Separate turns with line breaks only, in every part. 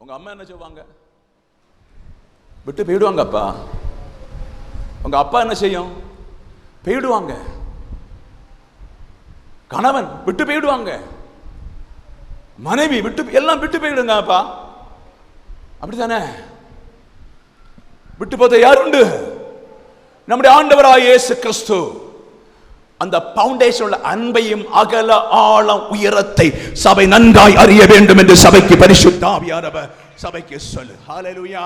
உங்க அம்மா என்ன செய்வாங்க? விட்டு போயிடுவாங்க. அப்பா உங்க அப்பா என்ன செய்யும்? போயிடுவாங்க. கணவன் விட்டு போயிடுவாங்க, மனைவி விட்டு, எல்லாம் விட்டு போயிடுங்க அப்பா. அப்படித்தானே? விட்டு போத யார் உண்டு? நம்முடைய ஆண்டவராகிய இயேசு கிறிஸ்து. அந்த பவுண்டேஷன் அன்பையும் அகல ஆழம் உயரத்தை சபை நன்காய் அறிய வேண்டும் என்று சபைக்கு பரிசுத்த ஆவியானவர் சபைக்கு சொல்லு. ஹல்லேலூயா,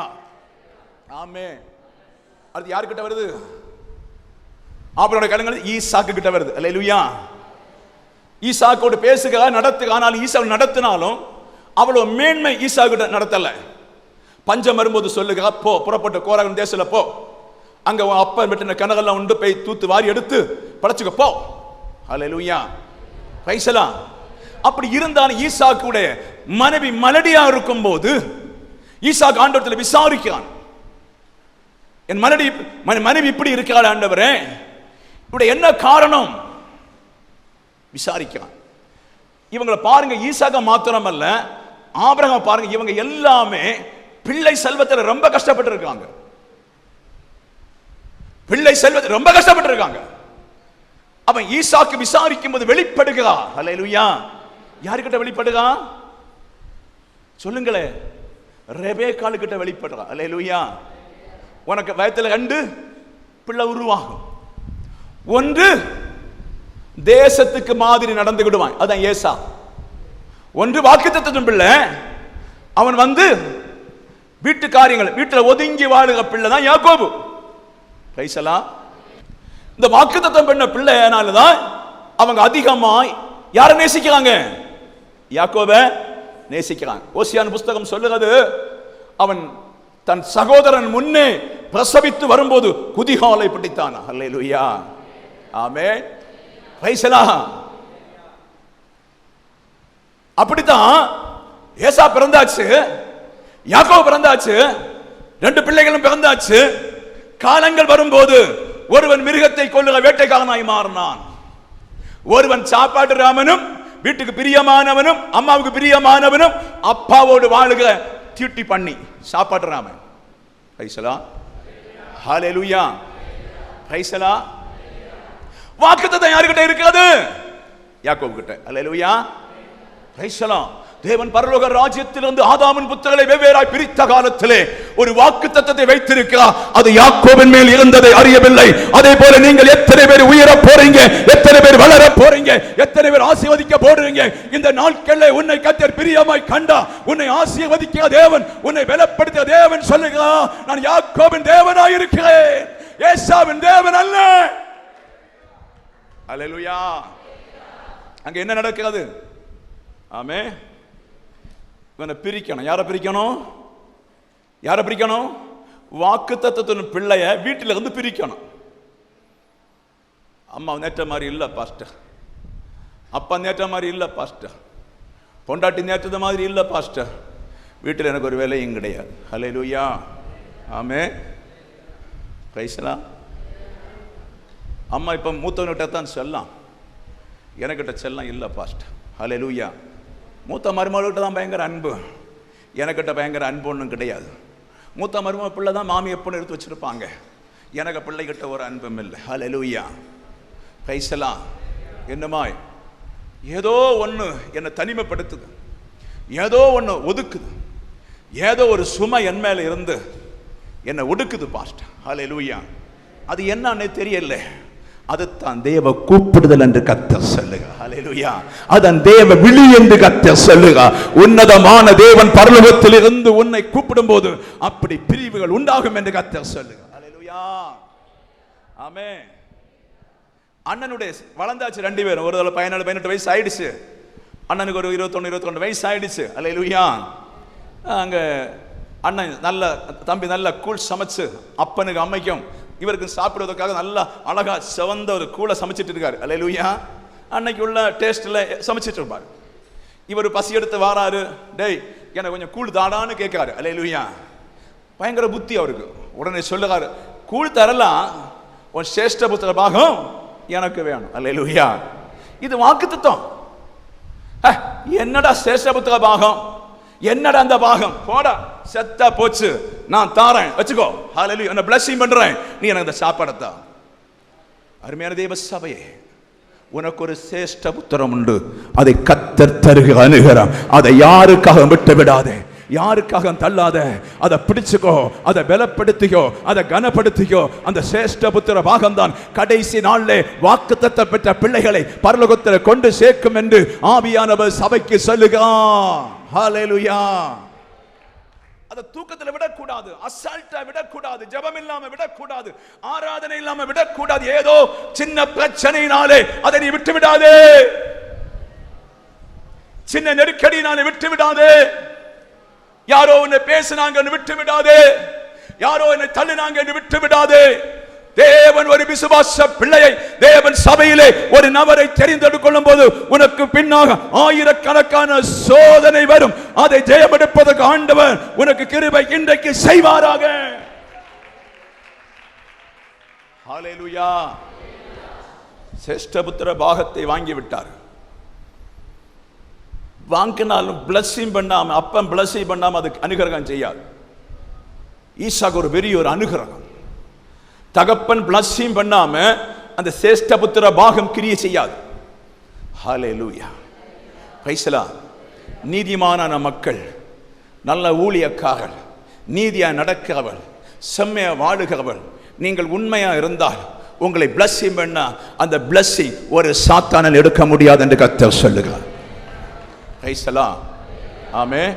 ஆமென். அது யார்கிட்ட வருது? ஆபிரகாமுடைய கரங்கள் ஈசாக்கு கிட்ட வருது. ஹல்லேலூயா. ஈசாக்கோடு பேசுக நடத்துக. ஆனால் ஈசா நடத்தினாலும் அவ்வளவு மேன்மை ஈசா கிட்ட நடத்தல. பஞ்சம் வரும்போது சொல்லுக, போ புறப்பட்டு கோராகின் தேசத்துல போ, அங்க உன் அப்பா வெட்டின கனகெல்லாம் உண்டு, போய் தூத்து வாரி எடுத்து படைச்சுக்க போ. ஹல்லேலூயா, பிரைஸ் எல்லாம். அப்படி இருந்தாலும் ஈசாக்குடைய மனைவி மலடியா இருக்கும் போது ஈசாக்கு ஆண்டவரத்தில் விசாரிக்கிறான், என் மனைவி இப்படி இருக்கிறாள் ஆண்டவரே, இப்படி என்ன காரணம் விசாரிக்கிறான். இவங்களை பாருங்க, ஈசாக்க மாத்திரம் அல்ல, ஆபிரகாம் பாருங்க, இவங்க எல்லாமே பிள்ளை செல்வத்தில் ரொம்ப கஷ்டப்பட்டு இருக்காங்க. பிள்ளை செல்வத்தில் ரொம்ப கஷ்டப்பட்டு இருக்காங்க. அவன் ஈசாக்கு விசாரிக்கும் போது வெளிப்படுகிறா. ஹல்லேலூயா. யாருக்கிட்ட வெளிப்படுகிறா சொல்லுங்களே? ரெபேக்காள் கிட்ட வெளிப்படுறா. ஹல்லேலூயா. உனக்கு வயத்துல 2 பிள்ளை உருவாகும். ஒன்று தேசத்துக்கு மாதிரி நடந்து விடுவான், அதான் ஏசா. ஒன்று வாக்குத்தத்தத்தின் பிள்ளை, அவன் வந்து வீட்டு காரியங்கள் வீட்டில் ஒதுங்கி வாழுகிற பிள்ளை தான் யாக்கோபு. இந்த வாக்குத்தத்தம் பண்ண பிள்ளைனாலதான் அவங்க அதிகமாய் யாரை நேசிக்கிறாங்க? யாக்கோபை நேசிக்கிறாங்க. ஓசியான் புஸ்தகம் சொல்லுகிறது, அவன் தன் சகோதரன் முன்னே பிரசவித்து வரும்போது குதிகாலை பிடித்தான். ஹல்லேலூயா, ஆமென், பிரைஸ் எல்லாம். அப்படித்தான் ஏசா பிறந்தாச்சு, யாக்கோபு பிறந்தாச்சு, 2 பிள்ளைகளும் பிறந்தாச்சு. காலங்கள் வரும்போது ஒருவன் மிருகத்தை கொல்லுகிற வேட்டைக்காரனாய் மாறினான், ஒருவன் சாப்பாட்டு ராமனும் வீட்டுக்கு பிரியமானவனும் அம்மாவுக்கு பிரியமானவனும் அப்பாவோடு வாழுகிற டியூட்டி பண்ணி சாப்பாட்டு ராமன். பிரைஸ் எல்லாம், ஹல்லேலூயா, பிரைஸ் எல்லாம். வாக்குத்தத்தம் யார்கிட்ட இருக்கிறது? யாக்கோபு கிட்ட. ஹல்லேலூயா, பிரைஸ் எல்லாம். தேவன் பரலோக ராஜ்யத்திலிருந்து ஆதாமின் புத்திரரை வெவ்வேறாய் பிரித்த காலத்திலே ஒரு வாக்குத்தத்தத்தை வைத்திருக்கிறார். அது யாக்கோபின் மேல் இருந்ததை அறியவில்லை. அதே போல நீங்கள் எத்தனை பேர் உயர போறீங்க, எத்தனை பேர் வளர போறீங்க, எத்தனை பேர் ஆசீர்வதிக்க போறீங்க. இந்த நாட்களில் உன்னை கர்த்தர் பிரியமாய் கண்டா, உன்னை ஆசீர்வதிக்கிற தேவன், உன்னை பலப்படுத்திய தேவன் சொல்லுகிறார், நான் யாக்கோபின் தேவனாய் இருக்கிறேன், ஏசாவின் தேவன் அல்ல. ஹல்லேலூயா. அங்க என்ன நடக்கிறது? ஆமென். இவனை பிரிக்கணும். யாரை பிரிக்கணும்? யாரை பிரிக்கணும்? வாக்குத்தத்தத்தின் பிள்ளைய வீட்டில இருந்து பிரிக்கணும். அம்மா நேற்ற மாதிரி இல்ல பாஸ்டர், அப்பா நேற்ற மாதிரி இல்ல பாஸ்டர், பொண்டாட்டி நேற்றது மாதிரி இல்ல பாஸ்டர், வீட்டில் எனக்கு ஒரு வேலையும் கிடையாது. ஹல்லேலூயா, ஆமென், பிரைஸ் எல்லாம். அம்மா இப்ப மூத்தவன்கிட்ட தான் செல்லாம், எனக்கிட்ட செல்லம் இல்ல பாஸ்டர். ஹல்லேலூயா. மூத்த மருமகிட்ட தான் பயங்கர அன்பு, எனக்கிட்ட பயங்கர அன்பு ஒன்றும் கிடையாது. மூத்த மருமக பிள்ளை தான் மாமி எப்போன்னு எடுத்து வச்சிருப்பாங்க, எனக்கு பிள்ளைகிட்ட ஒரு அன்பும் இல்லை. ஹல்லேலூயா, பிரைஸ் எல்லாம். என்னமாய் ஏதோ ஒன்று என்னை தனிமைப்படுத்துது, ஏதோ ஒன்று ஒதுக்குது, ஏதோ ஒரு சுமை என் மேல இருந்து என்னை ஒடுக்குது பாஸ்டர். ஹல்லேலூயா. அது என்னன்னே தெரியல. அதுதான் தேவ கூப்பிடுதல் என்று கர்த்தர் சொல்லுகிறார். ஹல்லேலூயா. அதன் தேவ விழி என்று கர்த்தர் சொல்லுகிறார். உன்னதமான தேவன் பரலோகத்தில் இருந்து உன்னை கூப்பிடும் போது அப்படி பிரிவுகள் உண்டாகும் என்று கர்த்தர் சொல்லுகிறார். ஹல்லேலூயா, ஆமென். அண்ணனுடைய வளர்ந்தாச்சு 2 பேரும். ஒரு 17-18 வயசு ஆயிடுச்சு, அண்ணனுக்கு ஒரு 21-22 வயசு ஆயிடுச்சு. ஹல்லேலூயா. அங்க அண்ணன் நல்ல தம்பி நல்ல கூழ் சமைச்சு அப்பனுக்கு அம்மைக்கும் இவருக்கு சாப்பிடுவதற்காக நல்லா அழகா செவந்த ஒரு கூழை சமைச்சிட்டு இருக்காரு. ஹல்லேலூயா. அன்னைக்கு உள்ள டேஸ்ட்ல சமைச்சிட்டு இருப்பாரு. இவர் பசி எடுத்து வாராரு, டேய் எனக்கு கொஞ்சம் கூழ் தாடான்னு கேட்காரு. ஹல்லேலூயா. பயங்கர புத்தி அவருக்கு. உடனே சொல்லுறாரு, கூழ் தரலாம், உன் சேஷ்ட புத்திர பாகம் எனக்கு வேணும். ஹல்லேலூயா. இது வாக்குத்தத்தம். என்னடா சேஷ்ட புத்திர பாகம், என்னடா அந்த பாகம், போடா செத்தா போச்சு, நான் தாரேன் வச்சுக்கோ, ஹல்லேலூயா, என்ன பிளஸிங் பண்றேன், நீ எனக்கு அந்த சாப்பாடை தா. அருமையான தேவ சபையே, உனக்கு ஒரு சிரேஷ்ட புத்திரம் உண்டு, அதை கர்த்தர் தருக அனுகிறார். அதை யாருக்காக விட்டு விடாதே, யாருக்காக தள்ளாத, அதை பிடிச்சுக்கோ, அதை பலப்படுத்திக்கோ, அதை கனப்படுத்திக்கோ. அந்த சிரேஷ்ட புத்திர பாகம்தான் கடைசி நாளிலே வாக்குத்தத்தம் பெற்ற பிள்ளைகளை பரலோகத்தில் கொண்டு சேர்க்கும் என்று ஆவியானவர் சபைக்கு சொல்லுகிறார். ஹல்லேலூயா. அதை தூக்கத்தில் விடக்கூடாது, அசால்ட்டா விடக்கூடாது, ஜெபம் இல்லாம விடக்கூடாது, ஆராதனை இல்லாம விடக்கூடாது. ஏதோ சின்ன பிரச்சனையினாலே அதை நீ விட்டு விடாதே, சின்ன நெருக்கடியினாலே விட்டு விடாதே, யாரோ என்னை பேசினாங்க விட்டு விடாதே, யாரோ என்னை தள்ளினாங்க விட்டு விடாதே. தேவன் ஒரு விசுவாச பிள்ளையை, தேவன் சபையிலே ஒரு நபரை தெரிந்தெடுக்கும் போது உனக்கு பின்னாக ஆயிரக்கணக்கான சோதனை வரும். அதை ஜெயமெடுப்பதற்கு ஆண்டவர் உனக்கு கிருபை இன்றைக்கு செய்வாராக. ஹல்லேலூயா. சிரேஷ்டபுத்திர பாகத்தை வாங்கி விட்டார். வாங்கினாலும் பிளஸிங் பண்ணாம, அப்பம் பிளஸிங் பண்ணாம அதுக்கு அனுகிரகம் செய்யாது. ஈசாக்கு ஒரு பெரிய ஒரு அனுகிரகம். தகப்பன் பிளஸிங் பண்ணாம அந்த சிரேஷ்டபுத்திர பாகம் கிரியை செய்யாது. ஹல்லேலூயா. Praise the Lord. நீதிமானான மக்கள், நல்ல ஊழியக்காரர்கள், நீதியா நடக்கிறவர்கள், செம்மையா வாழுகிறவர்கள், நீங்கள் உண்மையா இருந்தால் உங்களை பிளஸிங் பண்ணா அந்த பிளஸிங் ஒரு சாத்தானால் எடுக்க முடியாது என்று கர்த்தர் சொல்லுகிறார். Praise the lord. ஆமென்.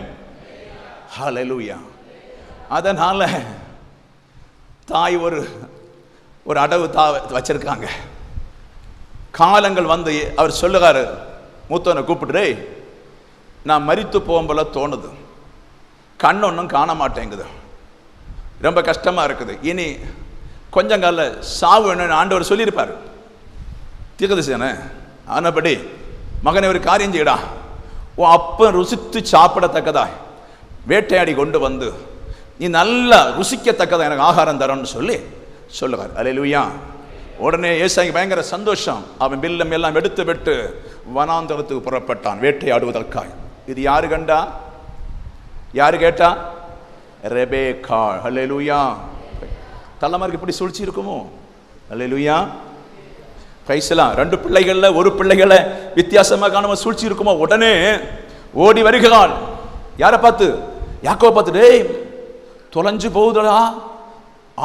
ஹல்லேலூயா. அதனால தாய் ஒரு அடவு வச்சிருக்காங்க. காலங்கள் வந்து அவர் சொல்லுகாரு, மூத்தவனை கூப்பிட்டு, நான் மரித்து போகும்போல தோணுது, கண் ஒன்றும் காண மாட்டேங்குது, ரொம்ப கஷ்டமா இருக்குது, இனி கொஞ்சம் கால சாவு என்னன்னு ஆண்டவர் சொல்லியிருப்பார். தீர்க்கதரிசிதானே. ஆனபடி மகனை ஒரு காரியம் செய்யடா, உன் அப்பன் ருசித்து சாப்பிடத்தக்கதா வேட்டையாடி கொண்டு வந்து நீ நல்லா ருசிக்கத்தக்கதா எனக்கு ஆகாரம் தரணும்னு சொல்லி சொல்லுவார். அல்லேலூயா. உடனே ஏசாய்க்கு பயங்கர சந்தோஷம். அவன் பில்லம் எல்லாம் எடுத்து விட்டு வனாந்தரத்துக்கு புறப்பட்டான் வேட்டையாடுவதற்காக. இது யாரு கண்டா, யாரு கேட்டா? ரெபேக்கா. அல்லேலூயா. தலைமாருக்கு இப்படி சூழ்ச்சி இருக்குமோ? அல்லேலூயா. பிரைஸ்லாம். ரெண்டு பிள்ளைகள்ல ஒரு பிள்ளைகளை வித்தியாசமா காணாம சூழ்ச்சி இருக்குமோ? உடனே ஓடி வருகிறாள். யாரை பார்த்து? யாக்கோபை பார்த்து. டேய், தொலைஞ்சு போகுதடா,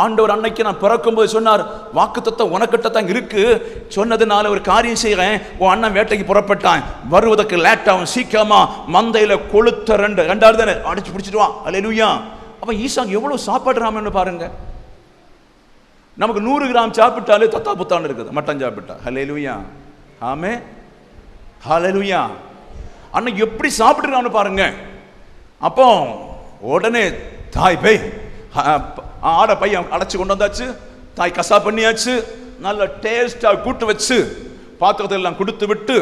ஆண்டவர் அன்னைக்கு நான் பிறக்கும்போது சொன்னார், வாக்குத்தத்தம் உனக்கிட்டத்தான் இருக்கு, சொன்னதுனால ஒரு காரியம் செய்கிறேன், உன் அண்ணன் வேட்டைக்கு புறப்பட்டான், வருவதற்கு லேட்டாகும், சீக்கிரமா மந்தையில கொளுத்த ரெண்டாவது தானே அடிச்சு பிடிச்சிட்டு வா. அல்லேலூயா. அப்ப ஈசாக்கு எவ்வளவு சாப்பிடுறாமன்னு பாருங்க. நமக்கு 100 கிராம் சாப்பிட்டாலே தத்தா புத்தாண்டு இருக்குது, மட்டன் சாப்பிட்டா. ஹல்லேலூயா. ஆமே. ஹல்லேலூயா. அன்னைக்கு எப்படி சாப்பிடுறான்னு பாருங்க. அப்போ உடனே தாய் போய் ஆட பையன் அடைச்சு கொண்டு வந்தாச்சு, தாய் கசா பண்ணியாச்சு, நல்ல டேஸ்டா கூட்டு வச்சு பாத்திரத்தை எல்லாம் கொடுத்து விட்டு,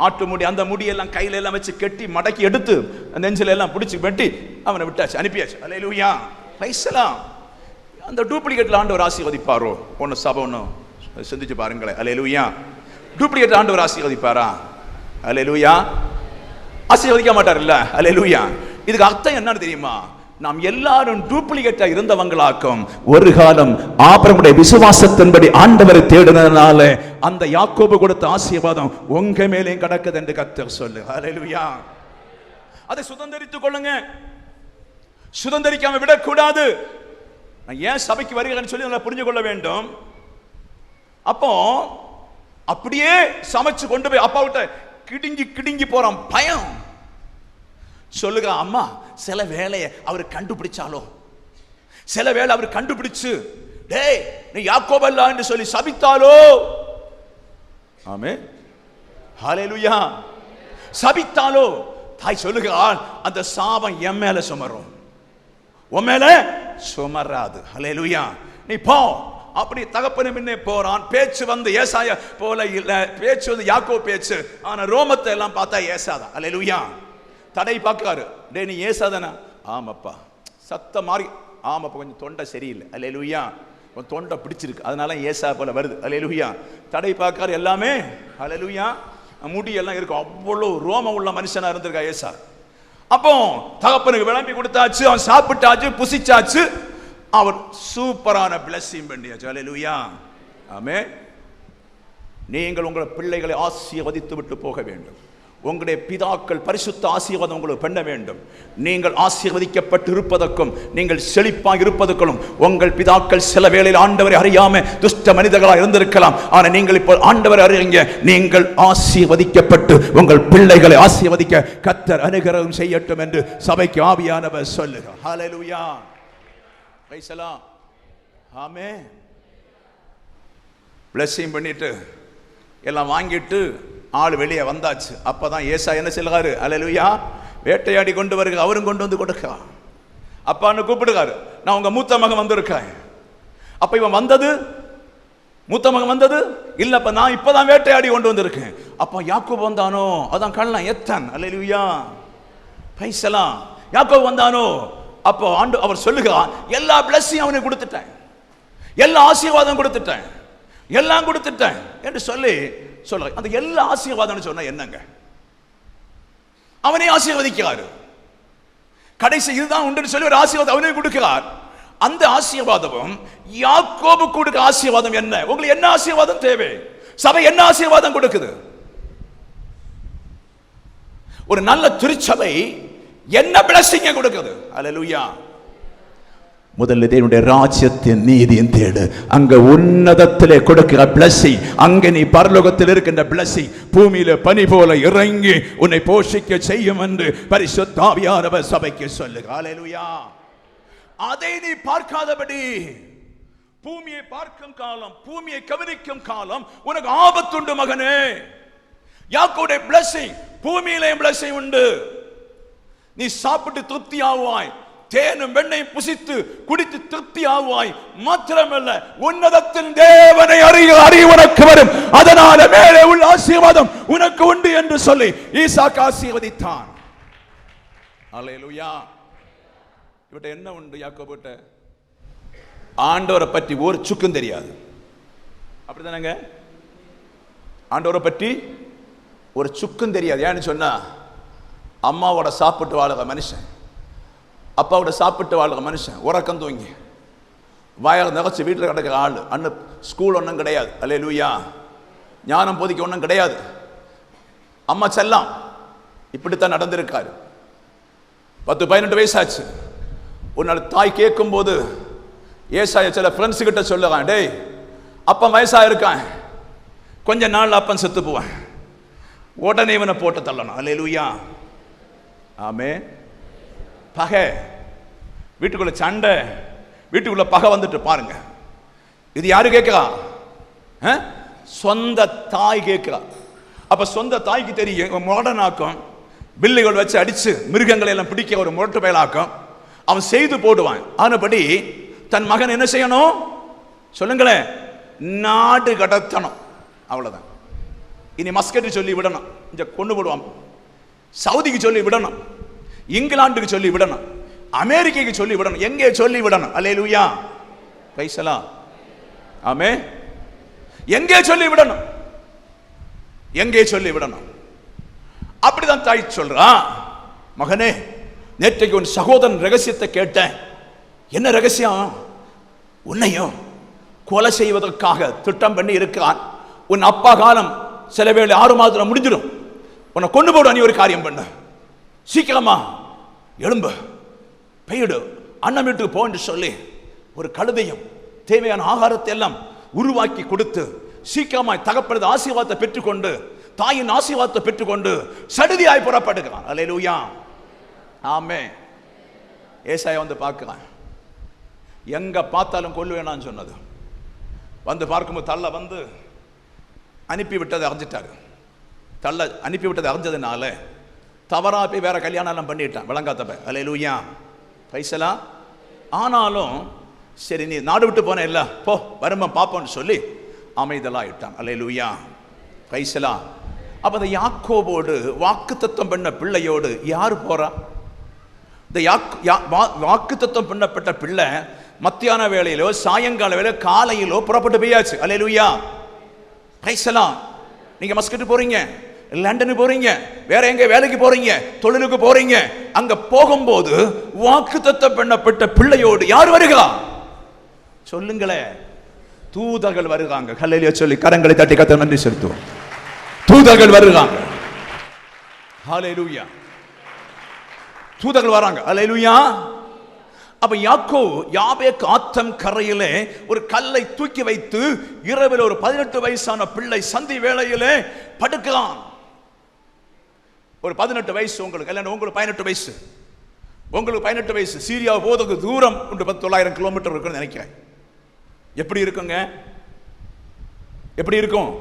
ஆட்டு முடி அந்த முடியெல்லாம் கையில எல்லாம் வச்சு கெட்டி மடக்கி எடுத்து நெஞ்சில எல்லாம் பிடிச்சி வெட்டி அவனை விட்டாச்சு, அனுப்பியாச்சு. அல்லேலூயா. பிரைஸ்லாம். அந்த டூப்ளிகேட்ல ஆண்டவர் ஆசீர்வதிப்பாரோ? ஒன்னு சபை ஒன்று சிந்திச்சு பாருங்களேன். அல்லேலூயா. டூப்ளிகேட் ஆண்டவர் ஆசீர்வதிப்பாரா? அல்லேலூயா. ஆசீர்வதிக்க மாட்டார் இல்ல? அல்லேலூயா. இதுக்கு அர்த்தம் என்னன்னு தெரியுமா? நாம் எல்லாரும் டூப்ளிகேட்டா இருந்தவங்களாக்கும் ஒரு காலம் ஆபிரகாமுடைய விசுவாசத்தின்படி ஆண்டவரை தேடினதுனால அந்த யாக்கோபு கொடுத்த ஆசீர்வாதம் உங்க மேலேயும் கிடக்குது என்று கர்த்தர் சொல்லு. ஹல்லேலூயா. அதை சுதந்தரித்துக் கொள்ளுங்க, சுதந்தரிக்காம விடக்கூடாது. நான் ஏன் சபைக்கு வருகிறேன்னு சொல்லி நல்லா புரிஞ்சு கொள்ள வேண்டும். அப்போ அப்படியே சமைச்சு கொண்டு போய் அப்பா விட்ட கிடுங்கி கிடுங்கி போறான், பயம். சொல்லுங்க, அம்மா சில வேலையை அவர் கண்டுபிடிச்சாலோ, சில வேலை அவர் கண்டுபிடிச்சு டேய் நீ யாக்கோபல்ல என்று சொல்லி சபித்தாலோ. ஆமே. ஹல்லேலூயா. சபித்தாலோ தாய் சொல்லுகிறாள், அந்த சாபம் என் மேல சுமரும், உன் மேல சுமராது. ஹல்லேலூயா. நீ போ. அப்படி தகப்பனு முன்னே போறான். பேச்சு வந்து ஏசாயா போல இல்ல, பேச்சு வந்து யாக்கோபு பேச்சு, ஆனா ரோமத்தை எல்லாம் பார்த்தா ஏசாதான். ஹல்லேலூயா. தடை பார்க்காரு. டே நீ ஏசாதானா? ஆமாப்பா. சத்தம் மாறி, ஆமாப்பா கொஞ்சம் தொண்டை சரியில்லை. அல்லேலூயா. கொஞ்சம் தொண்டை பிடிச்சிருக்கு, அதனால ஏசா போல வருது. அல்லேலூயா. தடை பார்க்காரு எல்லாமே. அல்லேலூயா. முடி எல்லாம் இருக்கும், அவ்வளோ ரோமம் உள்ள மனுஷனா இருந்திருக்கா ஏசா. அப்போ தகப்பனுக்கு விளம்பி கொடுத்தாச்சு, அவன் சாப்பிட்டாச்சு, புசிச்சாச்சு, அவர் சூப்பரான பிளஸிங் பண்ணியாச்சு. அல்லேலூயா, ஆமென். நீங்கள் உங்கள் பிள்ளைகளை ஆசீர்வதித்து விட்டு போக வேண்டும். உங்களுடைய பிதாக்கள் பரிசுத்த ஆசீர்வாதம் உங்களுக்கு பண்ண வேண்டும். நீங்கள் ஆசீர்வதிக்கப்பட்டு இருப்பதற்கும் நீங்கள் செழிப்பாக இருப்பதற்கும் உங்கள் பிதாக்கள் சில வேளையில் ஆண்டவரை அறியாம துஷ்ட மனிதர்களாக இருந்திருக்கலாம். ஆனால் நீங்கள் இப்போ ஆண்டவரை அறியுங்க. நீங்கள் ஆசீர்வதிக்கப்பட்டு உங்கள் பிள்ளைகளை ஆசீர்வதிக்க கர்த்தர் அனுகிரகம் செய்யட்டும் என்று சபைக்கு ஆவியானவர் சொல்லுகிறார். ஹல்லேலூயா, பிரைஸ் தி லார்ட், ஆமென். பிளஸிங் பண்ணிட்டு எல்லாம் வாங்கிட்டு ஆள் வெளியே வந்தாச்சு. அப்பதான் ஏசா என்ன சொல்லுறாரு? அல்லேலூயா, வேட்டையாடி கொண்டு வருக, அவரும் கொண்டு வந்து கொடுக்கா. அப்பான்னு கூப்பிடுறாரு. நான் உங்க மூத்த மகன் வந்திருக்கேன். அப்ப இவன் வந்தது, மூத்த மகன் வந்தது இல்லப்ப, நான் இப்பதான் வேட்டையாடி கொண்டு வந்திருக்கேன். அப்ப யாக்கோபு வந்தானோ, அதான் கள்ளன் எத்தன். அல்லேலூயா, பிரைஸ் தி லார்ட். யாக்கோபு வந்தானோ, அப்போ ஆண்டு அவர் சொல்லுகிறார், எல்லா பிளஸையும் அவனுக்கு கொடுத்துட்டேன், எல்லா ஆசீர்வாதம் கொடுத்துட்டேன், எல்லாம் கொடுத்துட்டேன் என்று சொல்லி சொல்ற. அந்த எல்லா ஆசீர்வாதம் சொன்னா என்னங்க? அவனே ஆசீர்வதிக்கிறார். கடைசி இதுதான் உண்டு சொல்லி ஒரு ஆசீர்வாதம் அவனே கொடுக்கிறார். அந்த ஆசீர்வாதமும் யாக்கோபு கொடுக்க ஆசீர்வாதம் என்ன? உங்களுக்கு என்ன ஆசீர்வாதம் தேவை? சபை என்ன ஆசீர்வாதம் கொடுக்குது? ஒரு நல்ல திருச்சபை என்ன பிளஸிங்க கொடுக்குது? அல்லேலூயா. முதல்ல தேவனுடைய ராஜ்யத்தின் நீதியின் தேடு. அங்க உன்னதத்திலே கொடுக்கிற பிளஸிங், அங்க நீ பரலோகத்தில் இருக்கின்ற பிளஸிங் பூமியில பனி போல இறங்கி உன்னை போஷிக்க செய்யும் என்று பரிசுத்த ஆவியானவர் சபைக்கு சொல்லுகிறார். ஹல்லேலூயா. அதை நீ பார்க்காதபடி பூமியை பார்க்கும் காலம், பூமியை கவனிக்கும் காலம் உனக்கு ஆபத்துண்டு மகனே. யாக்கோபுடைய பிளஸிங், பூமியிலே பிளஸிங் உண்டு. நீ சாப்பிட்டு திருப்தி ஆவாய், தேனும் வெண்ணையும் புசித்து குடித்து திருப்தி ஆவாய். மாத்திரமல்ல, உன்னதத்தின் தேவனை அறிய உனக்கு வரும். அதனால மேலே உள்ள ஆசீர்வாதம் உனக்கு உண்டு என்று சொல்லி ஈசாக்கு ஆசீர்வதித்தான். அல்லேலூயா. இவட்ட என்ன உண்டு? யாக்கோபுட்ட ஆண்டவரை பற்றி ஒரு சுக்கும் தெரியாது. அப்படிதானங்க? ஆண்டவரை பற்றி ஒரு சுக்கும் தெரியாது. ஏன்னு சொன்னா, அம்மாவோட சாப்பிட்டு வாழுற மனுஷன், அப்பாவோட சாப்பிட்டு வாழ்கிற மனுஷன், உறக்கம் தூங்கி வயல் நிகழ்ச்சி வீட்டில் கிடக்கிற ஆள். அண்ணு ஸ்கூல் ஒன்றும் கிடையாது. அல்லேலூயா. ஞானம் போதிக்க ஒன்றும் கிடையாது. அம்மா செல்லாம் இப்படித்தான் நடந்திருக்காரு. 10-18 வயசாச்சு. ஒரு நாள் தாய் கேட்கும் போது ஏசாயா சில ஃப்ரெண்ட்ஸு கிட்ட சொல்லுறான், டேய் அப்பன் வயசா இருக்கான், கொஞ்ச நாள் அப்பன் செத்து போவான், உடனே இவனை போட்டு தள்ளணும். அல்லேலூயா, ஆமென். பகை, வீட்டுக்குள்ள சண்டை, வீட்டுக்குள்ள பகை வந்துட்டு பாருங்க. இது யாரு கேட்கிறா? சொந்த தாய் கேட்கிறா. அப்ப சொந்த தாய்க்கு தெரியும் முரடனாக்கும், பில்லுகள் வச்சு அடிச்சு மிருகங்களை எல்லாம் பிடிக்க ஒரு முரட்டு பயலாக்கும் அவன் செய்து போடுவான். ஆனபடி தன் மகன் என்ன செய்யணும் சொல்லுங்களேன்? நாடு கடத்தணும். அவ்வளவுதான். இனி மஸ்கட்டு சொல்லி விடணும், இங்க கொண்டு போடுவான். சவுதிக்கு சொல்லி விடணும், இங்கிலாந்துக்கு சொல்லி விடணும், அமெரிக்காக்கு சொல்லி விடணும், எங்கே சொல்லி விடணும். அல்லேலூயா, பிரைஸ் தி லார்ட், ஆமென். எங்கே சொல்லி விடணும், எங்கே சொல்லி விடணும். அப்படிதான் தாய் சொல்றா, மகனே நேற்றைக்கு உன் சகோதரன் ரகசியத்தை கேட்டேன். என்ன ரகசியம்? உன்னையும் கொலை செய்வதற்காக திட்டம் பண்ணி இருக்கிறான். உன் அப்பா காலம் சில வேளை 6 மாதத்துல முடிஞ்சிடும். உன்னை கொண்டு போடு, நீ ஒரு காரியம் பண்ண, சீக்கிரமா எழும்பு, பெய்டு, அண்ணன் வீட்டுக்கு போ என்று சொல்லி ஒரு கழுதையும் தேவையான ஆகாரத்தை எல்லாம் உருவாக்கி கொடுத்து சீக்கிரமாய் தகப்பனது ஆசீர்வாதத்தை பெற்றுக்கொண்டு, தாயின் ஆசீர்வாதத்தை பெற்றுக்கொண்டு சடுதியாய் புறப்படுகிறான். அல்லேலூயா, ஆமென். ஏசாயா வந்து பார்க்கிறான். எங்க பார்த்தாலும் கொல்லுவேனான்னு சொன்னது வந்து பார்க்கும்போது தள்ள வந்து அனுப்பிவிட்டதை அறிஞ்சிட்டாரு. தள்ள அனுப்பிவிட்டதை அறிஞ்சதுனால தவறா போய் வேற கல்யாணம் எல்லாம் பண்ணிட்டான், விளங்காத்தப்ப. அல்லேலூயா, பிரைஸ் தி லார்ட். ஆனாலும் சரி நீ நாடு விட்டு போன இல்ல, போ வரும்போது பார்ப்போம்னு சொல்லி அமைதலாயிட்டான். அல்லேலூயா, பிரைஸ் தி லார்ட். அப்ப அந்த யாக்கோபோடு வாக்குத்தத்தம் பண்ண பிள்ளையோடு யாரு போறா? இந்த வாக்குத்தத்தம் பண்ணப்பட்ட பிள்ளை மத்தியான வேளையிலோ சாயங்கால வேளையிலோ காலையிலோ புறப்பட்டு போயாச்சு. அல்லேலூயா, பிரைஸ் தி லார்ட். நீங்க மஸ்கட் போறீங்க, லண்டனுக்கு போறீங்க, வேற எங்க வேலைக்கு போறீங்க, தொழிலுக்கு போறீங்க. அங்க போகும்போது வாக்குத்தத்தம் பண்ணப்பட்ட பிள்ளையோடு யார் வருகிறா சொல்லுங்களே? தூதர்கள் வருகிறாங்க. ஹல்லேலூயா சொல்லி கரங்களை தட்டி கர்த்தருக்கு நன்றி செலுத்துவோம். தூதர்கள் வருகிறாங்க. ஹல்லேலூயா. தூதர்கள் வராங்க. ஹல்லேலூயா. அப்ப யாபேக்கு ஆத்தம் கரையிலே ஒரு கல்லை தூக்கி வைத்து இரவில் ஒரு 18 வயசான பிள்ளை சந்தி வேளையிலே படுக்கிறான். ஒரு 18 வயசு உங்களுக்கு, இல்ல உங்களுக்கு 18 வயசு, உங்களுக்கு 18 வயசு. சீரியா போதுக்கு தூரம் 900 கிலோமீட்டர் இருக்குன்னு நினைக்கிறேன். எப்படி இருக்குங்க? எப்படி இருக்கும்?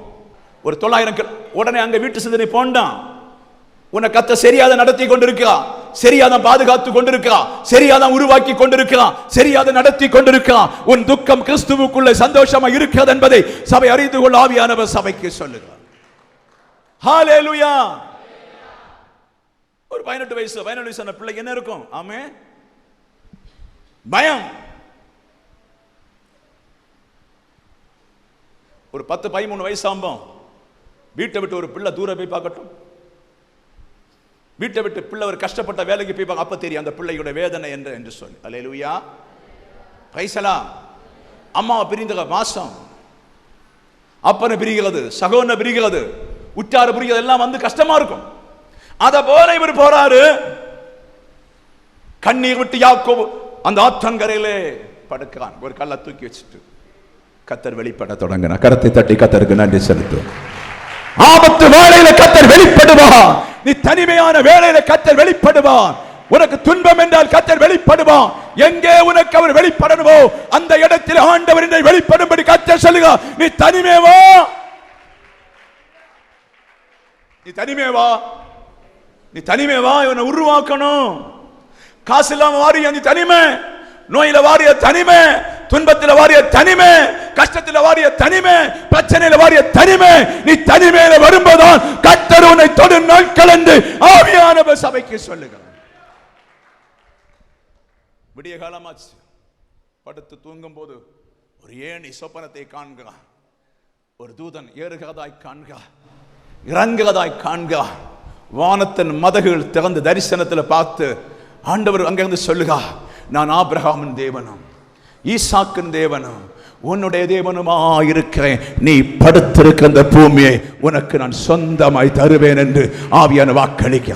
ஒரு 900 உடனே அங்க வீட்டு சிந்தனை போண்டான். உன்னை கத்த சரியாத நடத்தி கொண்டிருக்கிறா, சரியாத பாதுகாத்து கொண்டிருக்கிறா, சரியாத உருவாக்கி கொண்டிருக்கிறா, சரியாத நடத்தி கொண்டிருக்கிறா. உன் துக்கம் கிறிஸ்துவுக்குள்ள சந்தோஷமா இருக்கிறது என்பதை சபை அறிந்து கொள்ள ஆவியானவர் சபைக்கு சொல்லுகிறார். ஹல்லேலூயா. ஒரு 18 வயசான பிள்ளை என்ன இருக்கும்? ஆமே, பயம். ஒரு 10-13 வயசாகும் வீட்டை விட்டு ஒரு பிள்ளை தூர போய் பார்க்கட்டும், வீட்டை விட்டு பிள்ளை ஒரு கஷ்டப்பட்ட வேலைக்கு போய் பார்க்க, அப்ப தெரியும் அந்த பிள்ளையோட வேதனை என்று சொல்லி. அல்லேலூயா. பிரைஸ் எல்லாம். அம்மாவை பிரிந்த மாசம், அப்பனை பிரிகிறது, சகோதரனை பிரிகிறது, உற்றார பிரிகிறது, எல்லாம் வந்து கஷ்டமா இருக்கும். அத போல இவர் போறாரு. கண்ணீர் விட்டு யாக்கோபு அந்த ஆற்றங்கரையிலே படுக்கிறான். ஒரு கல்லை தூக்கி வச்சுட்டு கர்த்தர் வெளிப்பட தொடங்கினார். கரத்தை தட்டி கர்த்தருக்கு நன்றி செலுத்துவோம். ஆபத்து வேளையில கர்த்தர் வெளிப்படுவார். நீ தனிமையான வேளையில கர்த்தர் வெளிப்படுவார். உனக்கு துன்பம் என்றால் கர்த்தர் வெளிப்படுவார். எங்கே உனக்கு அவர் வெளிப்படணுமோ அந்த இடத்தில் ஆண்டவர் என்னை வெளிப்படும்படி கர்த்தர் சொல்லுகிறார். நீ தனிமே வா, நீ தனிமே வா, நீ தனிமே வா. இவனை உருவாக்கணும். காசு இல்லாம வாரிய நீ தனிமை, நோயில வாரிய தனிமை, துன்பத்தில் வாரிய தனிமை, கஷ்டத்தில் வாரிய தனிமை, பிரச்சனையில வாரிய தனிமை. நீ தனிமையில வரும்போதுதான் கர்த்தர் உன்னை தொடும் நாட்கள் என்று ஆவியானவர் சபைக்கு சொல்லுகிறார். விடிய காலமாச்சு, படுத்து தூங்கும் போது ஒரு ஏணி சொப்பனத்தை காண்கிறான். ஒரு தூதன் ஏறுகிறதாய் காண்கிறான், இறங்குகிறதாய் காண்கிறான். வானத்தின் மதகுகள் திறந்து தரிசனத்தில் பார்த்து ஆண்டவர் அங்கிருந்து சொல்லுகா, நான் ஆபிரகாமின் தேவனும் ஈசாக்கின் தேவனும் உன்னுடைய தேவனுமா இருக்கிறேன். நீ படுத்திருக்கிற அந்த பூமியை உனக்கு நான் சொந்தமாய் தருவேன் என்று ஆவியான வாக்களிக்க.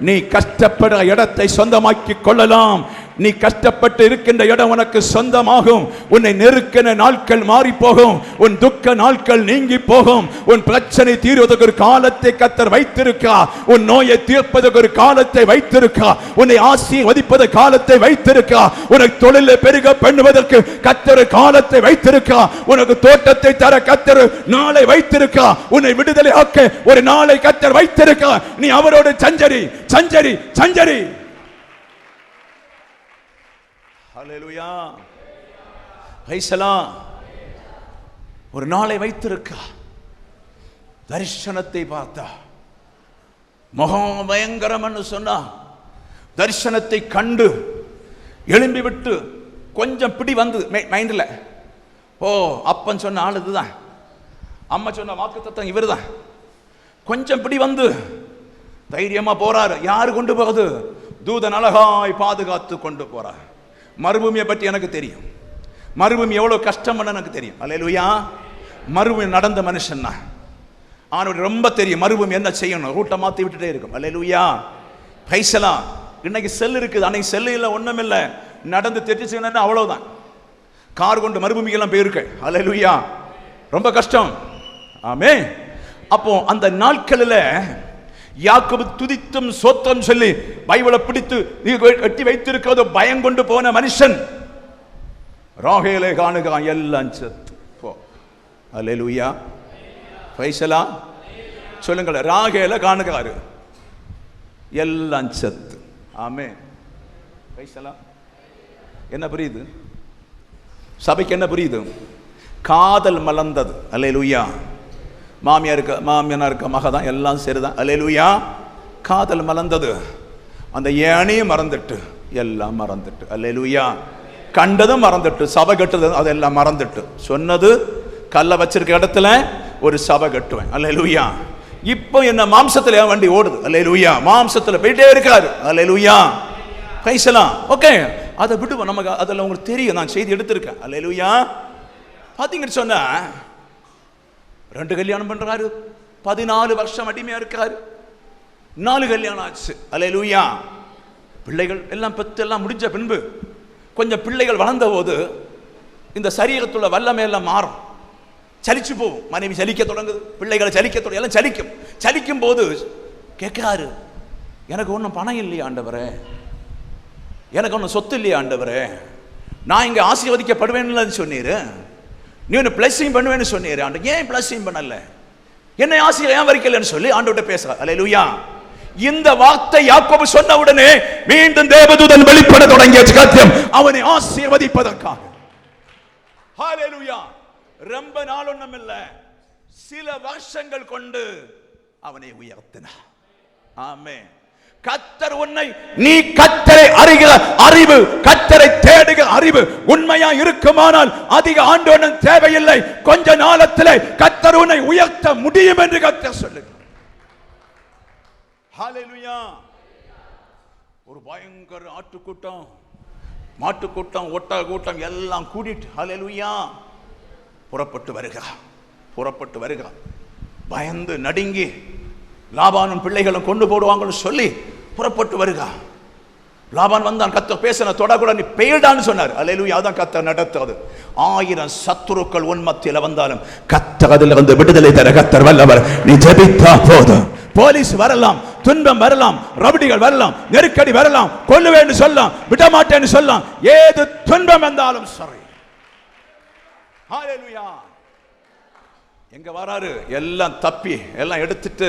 நீ கஷ்டப்படுற இடத்தை சொந்தமாக்கி கொள்ளலாம். நீ கஷ்டப்பட்டு இருக்கின்ற இடம் உனக்கு சொந்தமாகும். உன்னை நெருக்கின நாட்கள் மாறி போகும். உன் துக்க நாட்கள் நீங்கி போகும். உன் பிரச்சனை தீர்வதற்கு ஒரு காலத்தை கர்த்தர் வைத்திருக்கா. உன் நோயை தீர்ப்பதற்கு ஒரு காலத்தை வைத்திருக்கா. உன்னை ஆசீர்வதிப்பது காலத்தை வைத்திருக்கா. உனக்கு தொழிலை பெருக பண்ணுவதற்கு கர்த்தர் காலத்தை வைத்திருக்கா. உனக்கு தோட்டத்தை தர கர்த்தர் நாளை வைத்திருக்கா. உன்னை விடுதலை ஆக்க ஒரு நாளை கர்த்தர் வைத்திருக்கா. நீ அவரோடு சஞ்சரி சஞ்சரி சஞ்சரி. ஹல்லேலூயா. பிரைஸ். ஒரு நாளை வைத்திருக்கா. தரிசனத்தை பார்த்தா முகம் பயங்கரம் சொன்னா, தரிசனத்தை கண்டு எழும்பி விட்டு கொஞ்சம் பிடி வந்து மைண்ட்ல, ஓ அப்பன் சொன்ன ஆள் இதுதான், அம்மா சொன்ன வாக்குத்தத்தம் இவர் தான். கொஞ்சம் பிடி வந்து தைரியமா போறாரு. யாரு கொண்டு போகுது? தூதன் அழகாய் பாதுகாத்து கொண்டு போறார். மறுபூமியை பற்றி எனக்கு தெரியும். மறுபூமி எவ்வளவு கஷ்டம் எனக்கு தெரியும். அல்லேலூயா. மறுபூமி நடந்த மனுஷன் தான். அவனுக்கு ரொம்ப தெரியும் மறுபூமி என்ன செய்யணும். ரூட்டை மாத்தி விட்டுட்டே இருக்கும். அல்லேலூயா. பைசலா. இன்னைக்கு செல் இருக்குது, அன்னைக்கு செல்லு இல்லை, ஒண்ணும் இல்லை. நடந்து தெரிஞ்சு செய்யணும், அவ்வளவுதான். கார் கொண்டு மறுபூமிக்கெல்லாம் போயிருக்க. அல்லேலூயா. ரொம்ப கஷ்டம். ஆமே. அப்போ அந்த நாட்களில் யாக்கோபு துதித்தும் சோத்திரம் சொல்லி பைபிளை பிடித்து கட்டி வைத்திருக்கிறது பயம் கொண்டு போன மனுஷன் ராகேலை காணுகிறான். எல்லாம் செத்து போ. அல்லேலூயா. பைசலா சொல்லுங்கள். ராகேலை காணுகிறாரு, எல்லாம் செத்து. ஆமே. பைசலா. என்ன புரியுது? சபைக்கு என்ன புரியுது? காதல் மலர்ந்தது. அல்லேலூயா. மாமியார் இருக்க மக தான், எல்லாம் சரிதான். அல்லேலூயா. காதல் மலர்ந்தது. அந்த ஏனையும் மறந்துட்டு எல்லாம் மறந்துட்டு. அல்லேலூயா. கண்டதும் மறந்துட்டு, சபை கட்டுறது அதெல்லாம் மறந்துட்டு, சொன்னது கல்ல வச்சிருக்க இடத்துல ஒரு சபை கட்டுவேன். அல்லேலூயா. இப்போ என்ன மாம்சத்துல வண்டி ஓடுது. அல்லேலூயா. மாம்சத்துல போயிட்டே இருக்காரு. அல்லேலூயா. பேசலாம். ஓகே, அதை விடுவோம். நமக்கு அதில் உங்களுக்கு தெரியும், நான் செய்தி எடுத்திருக்கேன். அல்லேலூயா. பார்த்தீங்கன்னு சொன்னா 2 கல்யாணம் பண்றாரு, 14 வருஷம் அடிமையா இருக்காரு, 4 கல்யாணம் ஆச்சு. அல்லேலூயா. பிள்ளைகள் எல்லாம் பெற்று எல்லாம் முடிஞ்ச பின்பு கொஞ்சம் பிள்ளைகள் வளர்ந்த போது இந்த சரீரத்துள்ள வல்லமை எல்லாம் மாறும், சலிச்சு போகும். மனைவி சலிக்க தொடங்குது, பிள்ளைகளை சலிக்க தொடங்க, எல்லாம் சலிக்கும். சலிக்கும் போது கேட்கிறாரு, எனக்கு ஒன்றும் பணம் இல்லையா ஆண்டவரே, எனக்கு ஒன்றும் சொத்து இல்லையா ஆண்டவரே, நான் இங்கே ஆசீர்வதிக்கப்படுவேன்னு சொன்னீரு, நீ ஒன்று பிளஸிங் பண்ணுவேன்னு சொன்னீரு, ஆண்டு ஏன் பிளஸிங் பண்ணல, என்னை ஆசீர்வாதம் ஏன் வரிக்கலன்னு சொல்லி ஆண்டவர்கிட்ட பேசுறார். அல்லேலூயா. இந்த வார்த்தை யாக்கோபு சொன்ன உடனே மீண்டும் தேவதூதன் வெளிப்பட தொடங்கிய சத்தியம் அவனை ஆசீர்வதிப்பதற்காக. ஹல்லேலூயா. ரொம்ப நாள் ஒண்ணும் இல்ல, சில வருஷங்கள் கொண்டு அவனை உயர்த்தினார். ஆமென். கர்த்தர் உன்னை, நீ கர்த்தரை அறிகிற அறிவு, கர்த்தரை தேடுகிற அறிவு உண்மையா இருக்குமானால் அதிக ஆண்டு ஒன்றும் தேவையில்லை, கொஞ்ச நாளத்திலே கர்த்தர் உன்னை உயர்த்த முடியும் என்று கர்த்தர் சொல்லுகிறார். ஹல்லேலூயா. ஒரு பயங்கர ஆட்டுக்கூட்டம், மாட்டுக்கூட்டம், ஒட்டக கூட்டம் எல்லாம் கூட்டிட்டு ஹல்லேலூயா புறப்பட்டு வருக. பயந்து நடுங்கி லாபானும் பிள்ளைகளும் கொண்டு போடுவாங்கன்னு சொல்லி புறப்பட்டு வருக. லாபான் வந்தான், கர்த்தர் பேசின தொடக்கூட நீ பெயர்டான்னு சொன்னார். அல்லேலூயா. அதான் கர்த்தர் நடத்துறது. 1000 சத்துருக்கள் உன் மத்தியில வந்தாலும் கர்த்தர் அதில் வந்து விடுதலை தர கர்த்தர் வல்லவர். நீ ஜெபித்தா போதும். போலீஸ் வரலாம், துன்பம் வரலாம், ரவுடிகள் வரலாம், நெருக்கடி வரலாம், கொல்லுவேன்னு சொல்லலாம், விடமாட்டேன்னு சொல்லலாம், ஏது துன்பம் வந்தாலும் சரி. ஹல்லேலூயா. எங்க வராரு, எல்லாம் தப்பி எல்லாம் எடுத்துட்டு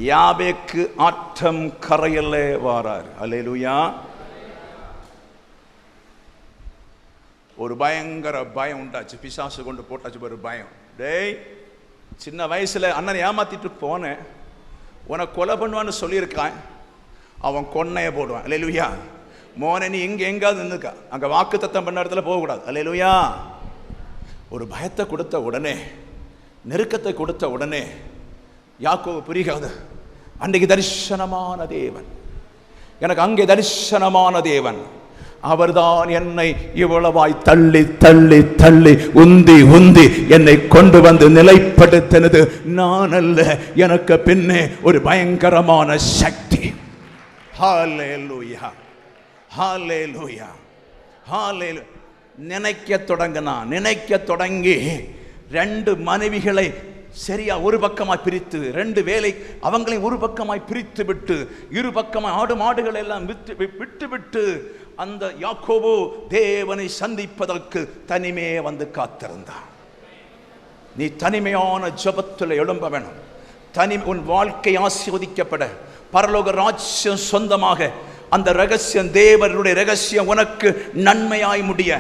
யாபேக்கு ஆற்றம் கரையிலே வாராரு. அல்லேலூயா. ஒரு பயங்கர பயம் உண்டாச்சு, பிசாசு கொண்டு போட்டாச்சு ஒரு பயம். டேய், சின்ன வயசுல அண்ணனை ஏமாத்திட்டு போனேன், உனக்கு கொலை பண்ணுவான்னு சொல்லியிருக்கான், அவன் கொன்னைய போடுவான். அல்லேலூயா. மோனே நீ இங்க எங்காவது நின்னுக்கா, அங்க வாக்கு தத்தம் பண்ண இடத்துல போகக்கூடாது. அல்லேலூயா. ஒரு பயத்தை கொடுத்த உடனே, நெருக்கத்தை கொடுத்த உடனே யாக்கோபு புரியாது, அன்றைக்கு தரிசனமான தேவன், எனக்கு அங்கே தரிசனமான தேவன், அவர்தான் என்னை இவ்வளவாய் தள்ளி தள்ளி தள்ளி உந்தி உந்தி என்னை கொண்டு வந்து நிலைப்படுத்தினது நான் அல்ல, எனக்கு பின்னே ஒரு பயங்கரமான சக்தி. ஹல்லேலூயா. ஹல்லேலூயா. ஹல்லேலூயா. நினைக்க தொடங்கி 2 மனைவிகளை சரியா ஒரு பக்கமாய் பிரித்து, 2 வேலை அவங்களையும் ஒரு பக்கமாய் பிரித்து விட்டு, இரு பக்கமாய் ஆடு மாடுகள் எல்லாம் விட்டு விட்டு அந்த யாக்கோபு தேவனை சந்திப்பதற்கு தனிமையே வந்து காத்திருந்தான். நீ தனிமையான ஜெபத்தில் எழும்ப வேணும். உன் வாழ்க்கை ஆசீர்வதிக்கப்பட, பரலோக ராஜ்யம் சொந்தமாக, அந்த ரகசியம், தேவனுடைய ரகசியம் உனக்கு நன்மையாய் முடிய,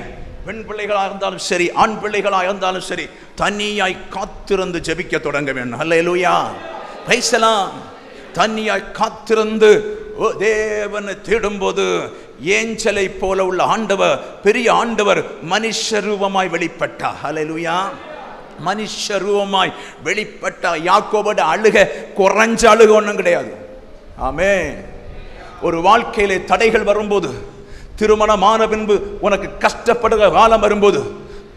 பெண் பிள்ளைகளாக இருந்தாலும் சரி, ஆண் பிள்ளைகளாக இருந்தாலும் சரி, தனியாய் காத்திருந்து ஜெபிக்க தொடங்க வேண்டும். ஹல்லேலூயா. பேசலாம். தனியாய் காத்திருந்து தேவனை தேடும்போது ஏஞ்சலை போல உள்ள ஆண்டவர், பெரிய ஆண்டவர் மனுஷ ரூபமாய் வெளிப்பட்டார். ஹல்லேலூயா. மனுஷ ரூபமாய் வெளிப்பட்ட யாக்கோபோட அழுக குறைஞ்ச அழுக ஒன்றும் கிடையாது. ஆமென். ஒரு வாழ்க்கையிலே தடைகள் வரும்போது, திருமணமான பின்பு உனக்கு கஷ்டப்படுகிற காலம் வரும்போது,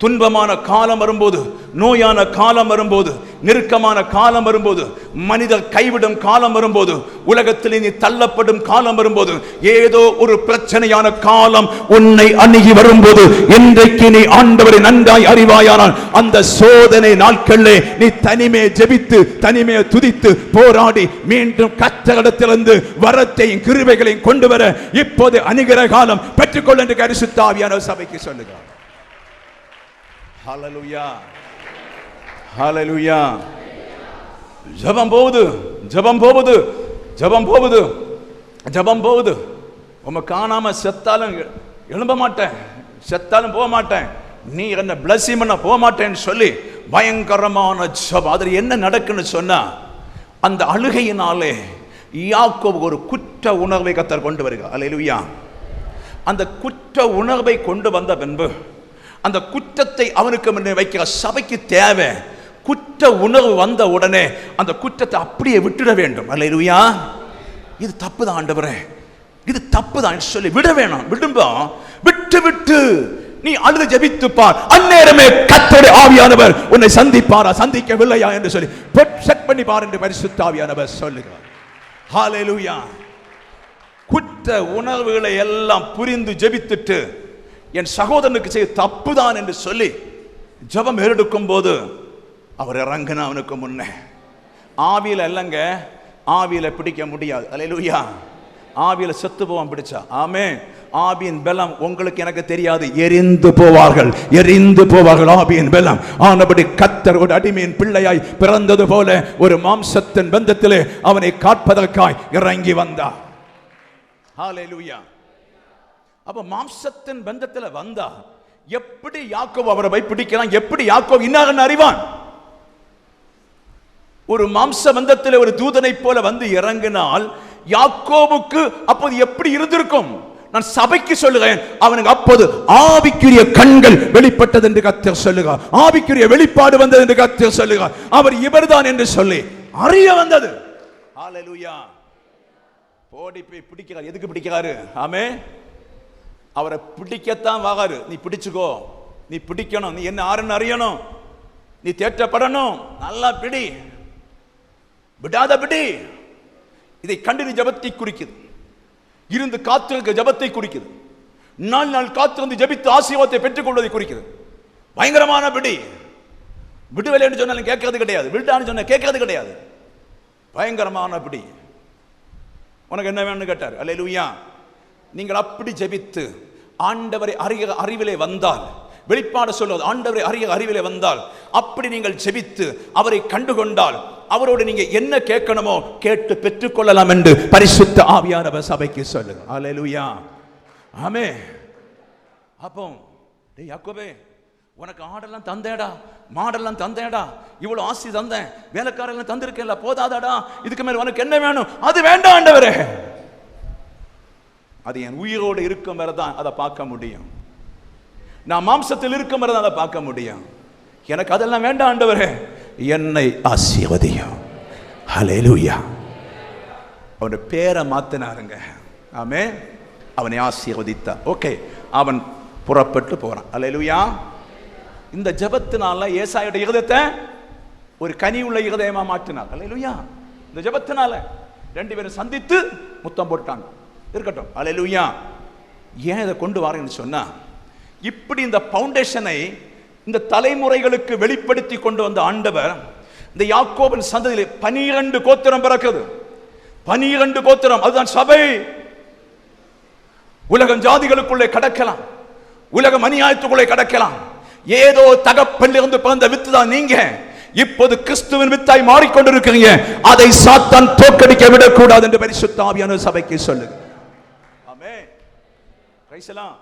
துன்பமான காலம் வரும்போது, நோயான காலம் வரும்போது, நெருக்கமான காலம் வரும்போது, மனிதர் கைவிடும் காலம் வரும்போது, உலகத்தில் நீ தள்ளப்படும் காலம் வரும்போது, ஏதோ ஒரு பிரச்சனையான காலம் உன்னை அணுகி வரும்போது, இன்றைக்கு நீ ஆண்டவரை நன்றாய் அறிவாயானால் அந்த சோதனை நாட்களிலே நீ தனிமையை ஜெபித்து, தனிமையை துதித்து போராடி மீண்டும் கர்த்தரிடத்திலிருந்து வரத்தையும் கிருபைகளையும் கொண்டு வர இப்போது அணுகிற காலம் பெற்றுக்கொள் என்று பரிசுத்த ஆவியானவர் சபைக்கு சொல்லுகிறார். ஹல்லேலூயா. ஹல்லேலூயா. ஜெபம் போகுது. உம்மை காணாம செத்தாலும் எழும்ப மாட்டேன், செத்தாலும் போக மாட்டேன், நீ என்ன பிளஸிங் பண்ண போக மாட்டேன்னு சொல்லி பயங்கரமான ஜெபம். அதில் என்ன நடக்குன்னு சொன்னா, அந்த அழுகையினாலே யாக்கோபு ஒரு குற்ற உணர்வை கர்த்தர் கொண்டு வருகிறார். அல்லேலூயா. அந்த குற்ற உணர்வை கொண்டு வந்த பின்பு அந்த குற்றத்தை அவனுக்கு முன்னே வைக்கிற சபைக்கு தேவை குற்ற குற்ற உணர்வு வந்த உடனே அந்த குற்றத்தை அப்படியே விட்டுட வேண்டும். அல்லேலூயா. இது தப்புதான் ஆண்டவரே, இது தப்புதான் சொல்லி விட வேணும். விடும்போ விட்டு விட்டு நீ அழுது ஜெபித்து பார். அந்நேரமே கர்த்தருடைய ஆவியானவர் உன்னை சந்திப்பாரா சந்திக்கவில்லையா என்று சொல்லி செக் பண்ணி பார் என்று பரிசுத்த ஆவியானவர் சொல்லுகிறார். ஹல்லேலூயா. குற்ற உணர்வுகளை எல்லாம் புரிந்து ஜெபித்துட்டு என் சகோதரனுக்கு செய்ய தப்புதான் என்று சொல்லி ஜெபம் ஏறெடுக்கும் போது அவர் இறங்கின அவனுக்கு முன்னே ஆவியில இல்லைங்க, ஆவியில பிடிக்க முடியாது. அல்லேலூயா. ஆவியில செத்து போவான் பிடிச்சா. ஆமென். ஆவியின் பலம் உங்களுக்கு எனக்கு தெரியாது, எரிந்து போவார்கள், எரிந்து போவார்கள் ஆவியின் பலம். ஆனபடி கர்த்தர் ஒரு அடிமையின் பிள்ளையாய் பிறந்தது போல ஒரு மாம்சத்தின் பந்தத்திலே அவனை காப்பதற்காய் இறங்கி வந்தார். ஹல்லேலூயா. அப்ப மாம்சத்தின் பந்தத்தில் வந்தா எப்படி யாக்கோபு அவரை பிடிக்கலாம், எப்படி யாக்கோபு இன்னாகன்னு அறிவான்? ஒரு மாம்ச பந்தத்தில் ஒரு தூதனை போல வந்து இறங்கினால் யாக்கோபுக்கு அப்போது எப்படி இருந்திருக்கும்? நான் சபைக்கு சொல்லுகிறேன், அவனுக்கு அப்போது ஆவிக்குரிய கண்கள் வெளிப்பட்டது என்று கர்த்தர் சொல்லுகிறார். ஆவிக்குரிய வெளிப்பாடு வந்தது என்று கர்த்தர் சொல்லுகிறார். அவர் இவர்தான் என்று சொல்லி அறிய வந்தது. ஹல்லேலூயா. போடி போய் பிடிக்கிறார். எதுக்கு பிடிக்கிறாரு? ஆமென். அவரை பிடிக்கத்தான் வாகாரு. நீ பிடிச்சுக்கோ, நீ பிடிக்கணும், நீ என்ன ஆறுன்னு அறியணும், நீ தேற்றப்படணும், நல்லா பிடி, விடாத பிடி. இதை கண்டு ஜபத்தை குறிக்குது. இருந்து காத்திருக்க ஜபத்தை குறிக்குது. நாள் நாள் காத்திருந்து ஜபித்து ஆசீர்வாதத்தை பெற்றுக் கொள்வதை குறிக்குது. பயங்கரமான பிடி. விடுதலை என்று சொன்னாலும் கேட்கறது கிடையாது, விட்டான்னு சொன்ன கேட்கறது கிடையாது. பயங்கரமான பிடி. உனக்கு என்ன வேணும்னு கேட்டார். அல்லேலூயா. நீங்கள் அப்படி ஜெபித்து ஆண்டவரை அறிவிலே வந்தால், வெளிப்பாடு சொல்வது ஆண்டவரை அறிவிலே வந்தால், அப்படி நீங்கள் ஜெபித்து அவரை கண்டுகொண்டால் அவரோடு நீங்க என்ன கேட்கணுமோ கேட்டு பெற்றுக்கொள்ளலாம் என்று பரிசுத்த ஆவியானவர் சபைக்கு சொல்லுங்க. அல்லேலூயா. ஆமென். அப்போ டேய் யாக்கோபே, உனக்கு ஆடெல்லாம் தந்தேடா, மாடெல்லாம் தந்தேடா, இவ்வளவு ஆசி தந்தேன், வேலைக்காரெல்லாம் தந்திருக்கேன்ல, போதாதாடா, இதுக்கு மேல உனக்கு என்ன வேணும்? அது வேண்டாம் ஆண்டவரே. அது என் உயிரோடு இருக்கும் வரை தான் அதை பார்க்க முடியும். நான் மாம்சத்தில் இருக்கும் வரை தான் அதை பார்க்க முடியும். எனக்கு அதெல்லாம் வேண்டாம் ஆண்டவரே, என்னை ஆசீர்வதியும். ஹல்லேலூயா. அவனுடைய பேரை மாத்தினாருங்க. ஆமென். அவனை ஆசீர்வதித்தார். ஓகே, அவன் புறப்பட்டு போறான். ஹல்லேலூயா. இந்த ஜெபத்தினால ஏசாயோட இருதயத்தை ஒரு கனி உள்ள இருதயமா மாற்றினார். ஹல்லேலூயா. இந்த ஜெபத்தினால ரெண்டு பேரும் சந்தித்து முத்தம் போட்டாங்க. இருக்கட்டும். ஹல்லேலூயா. ஏன் இதை கொண்டு வரேன்னு சொன்னா, இப்படி இந்த பவுண்டேஷனை இந்த தலைமுறைகளுக்கு வெளிப்படுத்தி கொண்டு வந்த ஆண்டவர் இந்த யாக்கோபின் சந்ததியிலே 12 கோத்திரம் பிறக்குது. 12 கோத்திரம், அதுதான் சபை. உலகம் ஜாதிகளுக்குள்ளே கடக்கலாம், உலகம் அநியாயத்துக்குள்ளே கடக்கலாம். ஏதோ தகப்பனிலிருந்து பிறந்த வித்து தான் நீங்க. இப்போது கிறிஸ்துவின் வித்தாய் மாறிக்கொண்டிருக்கிறீங்க. அதை சாத்தான் தோற்கடிக்க விடக்கூடாது என்று பரிசுத்த ஆவியானவர் சபைக்கு சொல்லுங்க. ஆமென். பிரைஸ் எல்லாம்.